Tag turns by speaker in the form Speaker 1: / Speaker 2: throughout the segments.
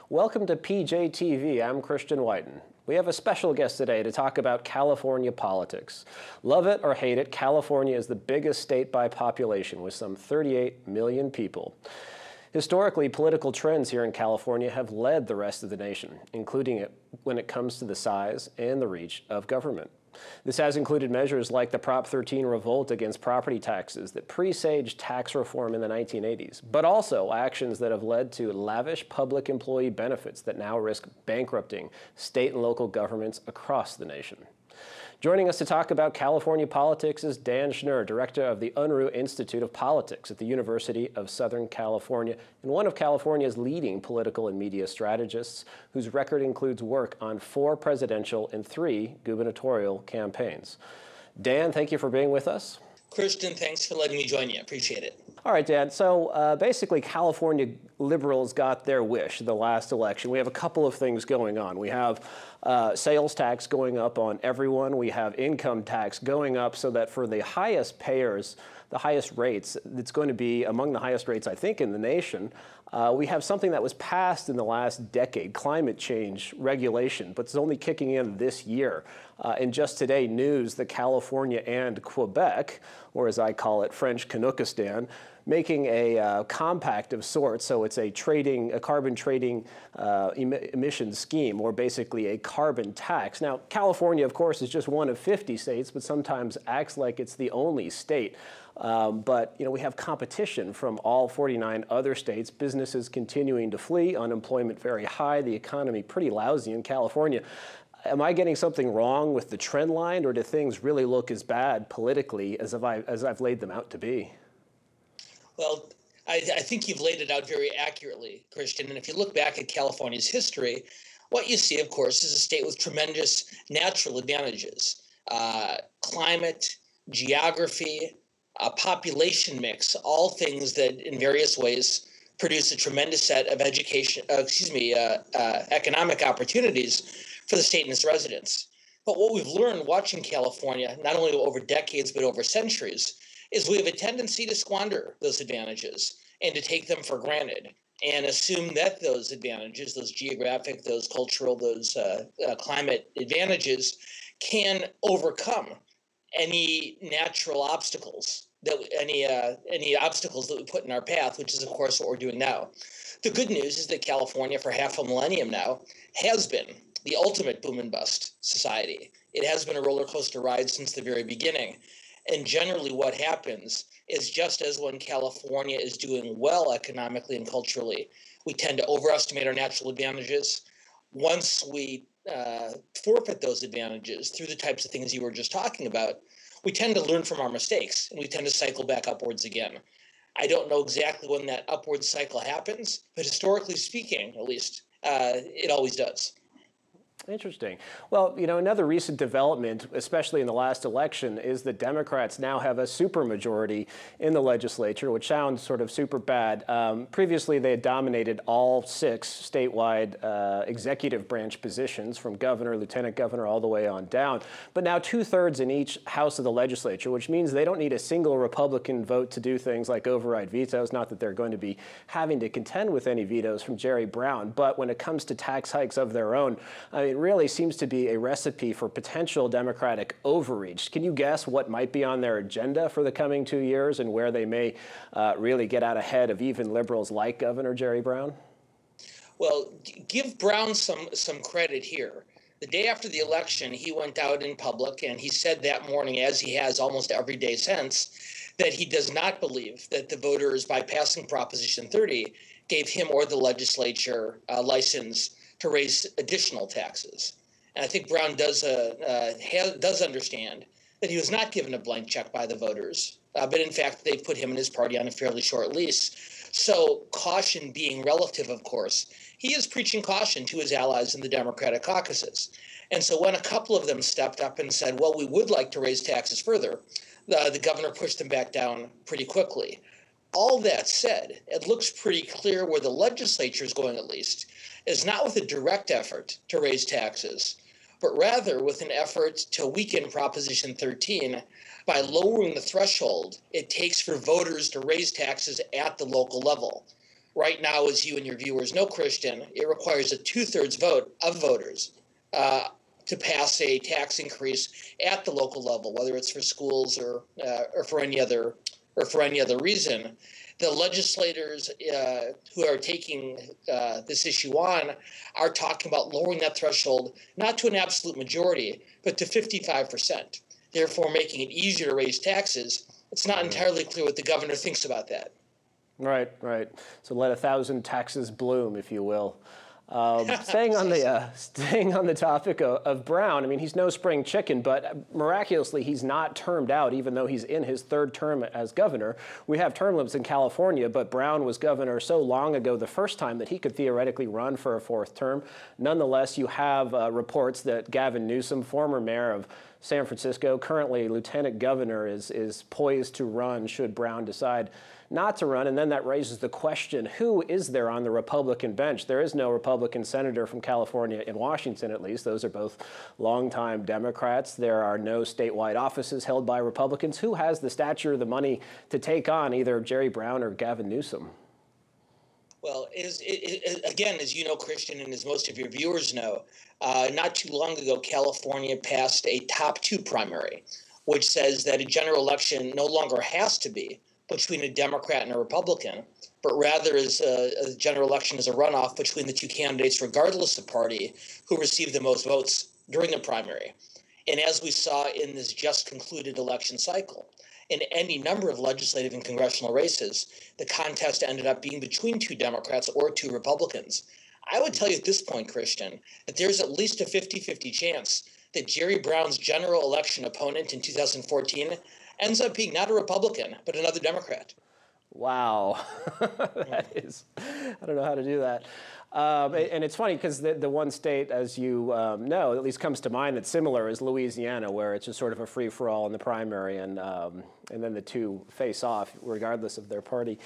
Speaker 1: Welcome to PJTV. I'm Christian Whiten. We have a special guest today to talk about California politics. Love it or hate it, California is the biggest state by population with some 38 million people. Historically, political trends here in California have led the rest of the nation, including it when it comes to the size and the reach of government. This has included measures like the Prop 13 revolt against property taxes that presaged tax reform in the 1980s, but also actions that have led to lavish public employee benefits that now risk bankrupting state and local governments across the nation. Joining us to talk about California politics is Dan Schnur, director of the Unruh Institute of Politics at the University of Southern California, and one of California's leading political and media strategists, whose record includes work on 4 presidential and 3 gubernatorial campaigns. Dan, thank you for being with us.
Speaker 2: Christian, thanks for letting me join you. Appreciate it.
Speaker 1: All right, Dan. So basically, California liberals got their wish the last election. We have a couple of things going on. We have sales tax going up on everyone. We have income tax going up so that for the highest payers, the highest rates, it's going to be among the highest rates, I think, in the nation. We have something that was passed in the last decade, climate change regulation, but it's only kicking in this year. And just today, news that California and Quebec, or as I call it, French Canuckistan, making a compact of sorts. So it's a carbon trading emission scheme, or basically a carbon tax. Now, California, of course, is just one of 50 states, but sometimes acts like it's the only state. But we have competition from all 49 other states, businesses continuing to flee, unemployment very high, the economy pretty lousy in California. Am I getting something wrong with the trend line, or do things really look as bad politically as I've laid them out to be?
Speaker 2: Well, I think you've laid it out very accurately, Christian. And if you look back at California's history, what you see, of course, is a state with tremendous natural advantages. Climate, geography, population mix, all things that in various ways produce a tremendous set of economic opportunities for the state and its residents. But what we've learned watching California, not only over decades, but over centuries, is we have a tendency to squander those advantages and to take them for granted and assume that those advantages, those geographic, those cultural, those climate advantages can overcome any natural obstacles, any obstacles that we put in our path, which is, of course, what we're doing now. The good news is that California, for half a millennium now, has been the ultimate boom and bust society. It has been a roller coaster ride since the very beginning. And generally what happens is, just as when California is doing well economically and culturally, we tend to overestimate our natural advantages. Once we forfeit those advantages through the types of things you were just talking about, we tend to learn from our mistakes and we tend to cycle back upwards again. I don't know exactly when that upward cycle happens, but historically speaking, at least, it always does.
Speaker 1: Interesting. Well, another recent development, especially in the last election, is that Democrats now have a supermajority in the legislature, which sounds sort of super bad. Previously, they had dominated all 6 statewide executive branch positions, from governor, lieutenant governor, all the way on down. But now 2/3 in each house of the legislature, which means they don't need a single Republican vote to do things like override vetoes. Not that they're going to be having to contend with any vetoes from Jerry Brown, but when it comes to tax hikes of their own, it really seems to be a recipe for potential Democratic overreach. Can you guess what might be on their agenda for the coming 2 years and where they may really get out ahead of even liberals like Governor Jerry Brown?
Speaker 2: Well, give Brown some credit here. The day after the election, he went out in public and he said that morning, as he has almost every day since, that he does not believe that the voters, by passing Proposition 30, gave him or the legislature license to raise additional taxes. And I think Brown does understand that he was not given a blank check by the voters, but in fact, they've put him and his party on a fairly short leash. So caution being relative, of course, he is preaching caution to his allies in the Democratic caucuses. And so when a couple of them stepped up and said, well, we would like to raise taxes further, the governor pushed them back down pretty quickly. All that said, it looks pretty clear where the legislature is going, at least, is not with a direct effort to raise taxes, but rather with an effort to weaken Proposition 13 by lowering the threshold it takes for voters to raise taxes at the local level. Right now, as you and your viewers know, Christian, it requires a 2/3 vote of voters to pass a tax increase at the local level, whether it's for schools or for any other reason. The legislators who are taking this issue on are talking about lowering that threshold not to an absolute majority, but to 55%, therefore making it easier to raise taxes. It's not entirely clear what the governor thinks about that.
Speaker 1: Right, right. So let 1,000 taxes bloom, if you will. Staying on the topic of Brown, I mean, he's no spring chicken, but miraculously, he's not termed out, even though he's in his third term as governor. We have term limits in California, but Brown was governor so long ago the first time that he could theoretically run for a fourth term. Nonetheless, you have reports that Gavin Newsom, former mayor of San Francisco, currently lieutenant governor, is poised to run should Brown decide not to run. And then that raises the question, who is there on the Republican bench? There is no Republican senator from California in Washington, at least. Those are both longtime Democrats. There are no statewide offices held by Republicans. Who has the stature or the money to take on either Jerry Brown or Gavin Newsom?
Speaker 2: Well, again, as you know, Christian, and as most of your viewers know, not too long ago, California passed a top two primary, which says that a general election no longer has to be between a Democrat and a Republican, but rather is a general election is a runoff between the two candidates, regardless of party, who received the most votes during the primary. And as we saw in this just concluded election cycle, in any number of legislative and congressional races, the contest ended up being between two Democrats or two Republicans. I would tell you at this point, Christian, that there's at least a 50-50 chance that Jerry Brown's general election opponent in 2014 ends up being not a Republican, but another Democrat.
Speaker 1: Wow. That is, I don't know how to do that. And it's funny because the one state, as you know, at least comes to mind that's similar is Louisiana, where it's just sort of a free-for-all in the primary, and then the two face off regardless of their party.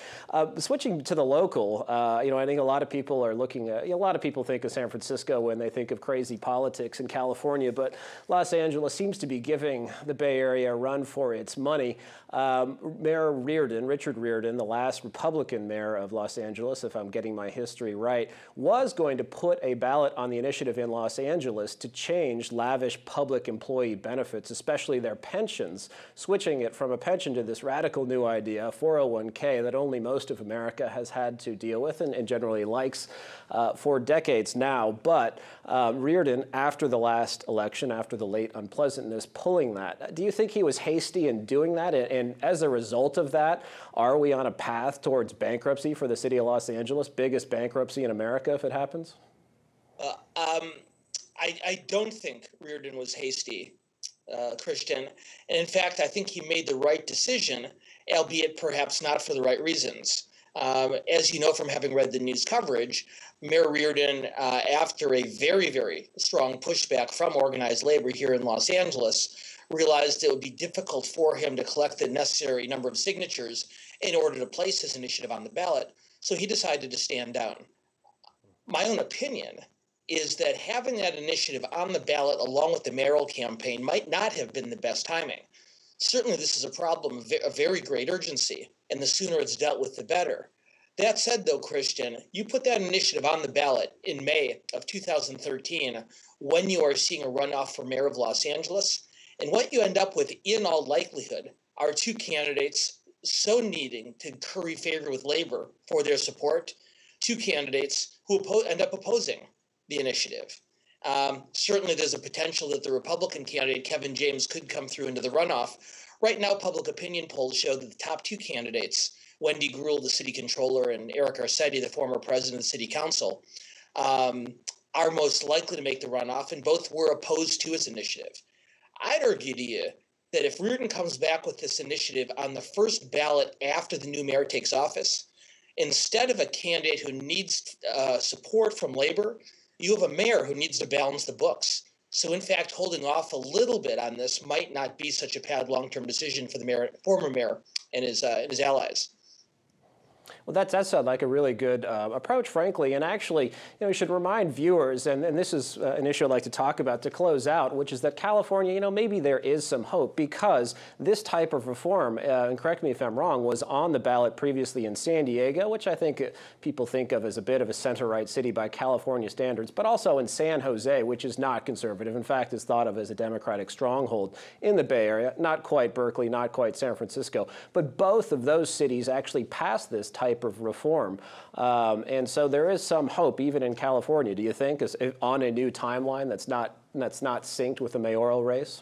Speaker 1: Switching to the local, I think a lot of people are looking at, a lot of people think of San Francisco when they think of crazy politics in California, but Los Angeles seems to be giving the Bay Area a run for its money. Mayor Reardon, Richard Reardon, the last Republican mayor of Los Angeles, if I'm getting my history right, was going to put a ballot on the initiative in Los Angeles to change lavish public employee benefits, especially their pensions, switching it from a pension to this radical new idea, 401k, that only most of America has had to deal with and generally likes for decades now. But Reardon, after the last election, after the late unpleasantness, pulling that. Do you think he was hasty in doing that? And as a result of that, are we on a path towards bankruptcy for the city of Los Angeles, biggest bankruptcy in America if it happens?
Speaker 2: I don't think Reardon was hasty, Christian. And in fact, I think he made the right decision, albeit perhaps not for the right reasons. As you know from having read the news coverage, Mayor Reardon, after a very, very strong pushback from organized labor here in Los Angeles, realized it would be difficult for him to collect the necessary number of signatures in order to place his initiative on the ballot. So he decided to stand down. My own opinion is that having that initiative on the ballot along with the mayoral campaign might not have been the best timing. Certainly, this is a problem of very great urgency, and the sooner it's dealt with, the better. That said, though, Christian, you put that initiative on the ballot in May of 2013 when you are seeing a runoff for mayor of Los Angeles, and what you end up with, in all likelihood, are two candidates so needing to curry favor with labor for their support, two candidates who end up opposing the initiative. Certainly, there's a potential that the Republican candidate, Kevin James, could come through into the runoff. Right now, public opinion polls show that the top two candidates, Wendy Gruhl, the city controller, and Eric Garcetti, the former president of the city council, are most likely to make the runoff, and both were opposed to his initiative. I'd argue to you that if Reardon comes back with this initiative on the first ballot after the new mayor takes office, instead of a candidate who needs support from labor, you have a mayor who needs to balance the books. So, in fact, holding off a little bit on this might not be such a bad long-term decision for the mayor, former mayor and his allies.
Speaker 1: Well, that sounds like a really good approach, frankly. And actually, we should remind viewers, and this is an issue I'd like to talk about to close out, which is that California, maybe there is some hope because this type of reform, and correct me if I'm wrong, was on the ballot previously in San Diego, which I think people think of as a bit of a center-right city by California standards, but also in San Jose, which is not conservative. In fact, is thought of as a Democratic stronghold in the Bay Area. Not quite Berkeley, not quite San Francisco, but both of those cities actually passed this type of reform. And so there is some hope even in California, do you think, on a new timeline that's not synced with the mayoral race?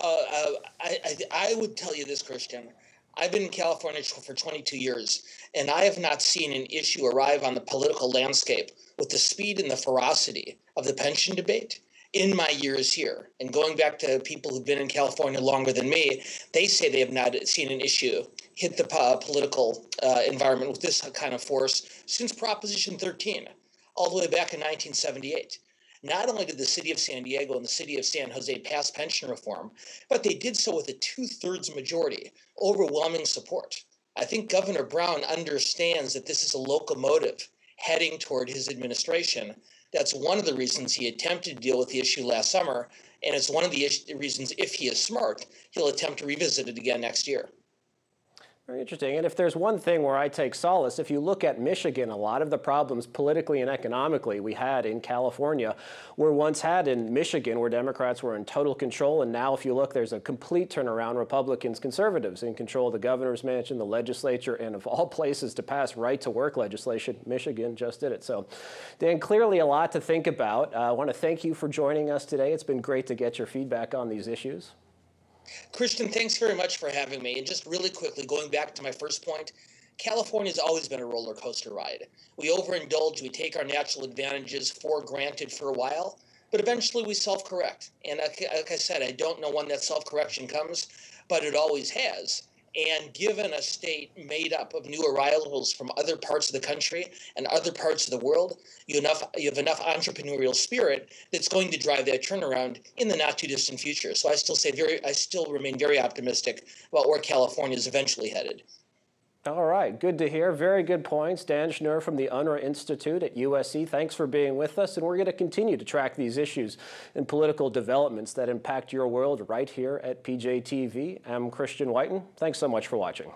Speaker 2: I would tell you this, Christian. I've been in California for 22 years, and I have not seen an issue arrive on the political landscape with the speed and the ferocity of the pension debate in my years here. And going back to people who've been in California longer than me, they say they have not seen an issue hit the political environment with this kind of force since Proposition 13, all the way back in 1978. Not only did the city of San Diego and the city of San Jose pass pension reform, but they did so with a 2/3 majority, overwhelming support. I think Governor Brown understands that this is a locomotive heading toward his administration. That's one of the reasons he attempted to deal with the issue last summer, and it's one of the reasons, if he is smart, he'll attempt to revisit it again next year.
Speaker 1: Very interesting. And if there's one thing where I take solace, if you look at Michigan, a lot of the problems politically and economically we had in California were once had in Michigan, where Democrats were in total control. And now if you look, there's a complete turnaround. Republicans, conservatives in control of the governor's mansion, the legislature, and of all places to pass right-to-work legislation. Michigan just did it. So, Dan, clearly a lot to think about. I want to thank you for joining us today. It's been great to get your feedback on these issues.
Speaker 2: Christian, thanks very much for having me. And just really quickly, going back to my first point, California's always been a roller coaster ride. We overindulge, we take our natural advantages for granted for a while, but eventually we self-correct. And like I said, I don't know when that self-correction comes, but it always has. And given a state made up of new arrivals from other parts of the country and other parts of the world, you have enough entrepreneurial spirit that's going to drive that turnaround in the not too distant future. So I still remain very optimistic about where California is eventually headed.
Speaker 1: All right, good to hear. Very good points. Dan Schnur from the Unruh Institute at USC. Thanks for being with us, and we're going to continue to track these issues and political developments that impact your world right here at PJTV. I'm Christian Whiten. Thanks so much for watching.